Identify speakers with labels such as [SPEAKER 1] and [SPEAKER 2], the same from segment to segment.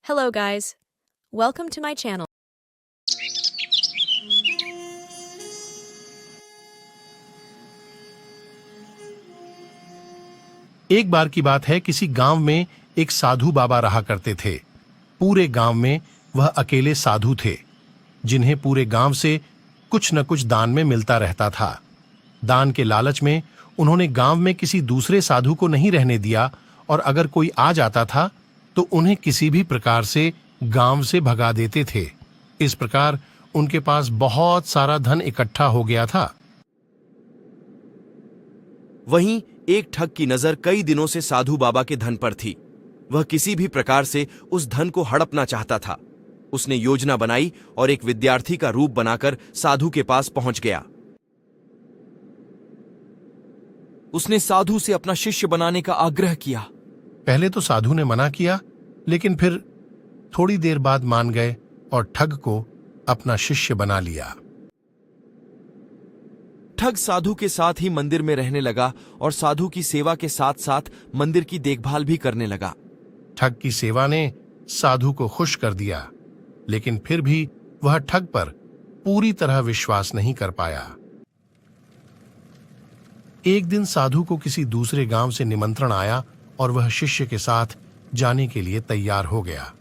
[SPEAKER 1] Hello guys, welcome to my channel.
[SPEAKER 2] एक बार की बात है, किसी गांव में एक साधु बाबा रहा करते थे। पूरे गांव में वह अकेले साधु थे जिन्हें पूरे गांव से कुछ न कुछ दान में मिलता रहता था। दान के लालच में उन्होंने गांव में किसी दूसरे साधु को नहीं रहने दिया और अगर कोई आ जाता था तो उन्हें किसी भी प्रकार से गांव से भगा देते थे। इस प्रकार उनके पास बहुत सारा धन इकट्ठा हो गया था।
[SPEAKER 3] वहीं एक ठग की नजर कई दिनों से साधु बाबा के धन पर थी। वह किसी भी प्रकार से उस धन को हड़पना चाहता था। उसने योजना बनाई और एक विद्यार्थी का रूप बनाकर साधु के पास पहुंच गया। उसने साधु से अपना शिष्य बनाने का आग्रह किया।
[SPEAKER 2] पहले तो साधु ने मना किया, लेकिन फिर थोड़ी देर बाद मान गए और ठग को अपना शिष्य बना लिया।
[SPEAKER 3] ठग साधु के साथ ही मंदिर में रहने लगा और साधु की सेवा के साथ साथ मंदिर की देखभाल भी करने लगा।
[SPEAKER 2] ठग की सेवा ने साधु को खुश कर दिया, लेकिन फिर भी वह ठग पर पूरी तरह विश्वास नहीं कर पाया। एक दिन साधु को किसी दूसरे गांव से निमंत्रण आया और वह शिष्य के साथ जाने के लिए तैयार हो गया।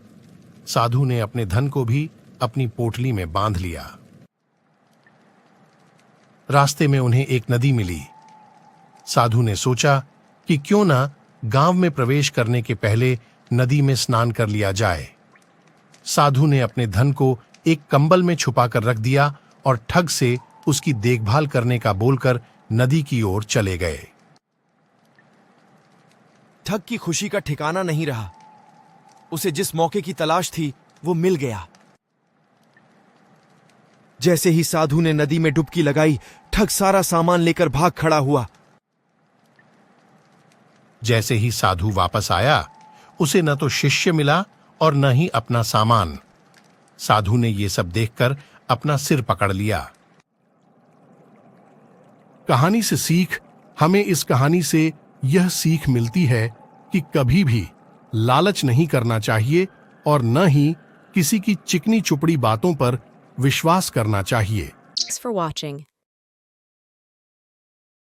[SPEAKER 2] साधु ने अपने धन को भी अपनी पोटली में बांध लिया। रास्ते में उन्हें एक नदी मिली। साधु ने सोचा कि क्यों ना गांव में प्रवेश करने के पहले नदी में स्नान कर लिया जाए। साधु ने अपने धन को एक कंबल में छुपाकर रख दिया और ठग से उसकी देखभाल करने का बोलकर नदी की ओर चले गए।
[SPEAKER 3] ठग की खुशी का ठिकाना नहीं रहा। उसे जिस मौके की तलाश थी वो मिल गया। जैसे ही साधु ने नदी में डुबकी लगाई, ठग सारा सामान लेकर भाग खड़ा हुआ।
[SPEAKER 2] जैसे ही साधु वापस आया, उसे न तो शिष्य मिला और न ही अपना सामान। साधु ने यह सब देखकर अपना सिर पकड़ लिया। कहानी से सीख, हमें इस कहानी से यह सीख मिलती है कि कभी भी लालच नहीं करना चाहिए और न ही किसी की चिकनी चुपड़ी बातों पर विश्वास करना चाहिए।
[SPEAKER 1] Thanks for watching.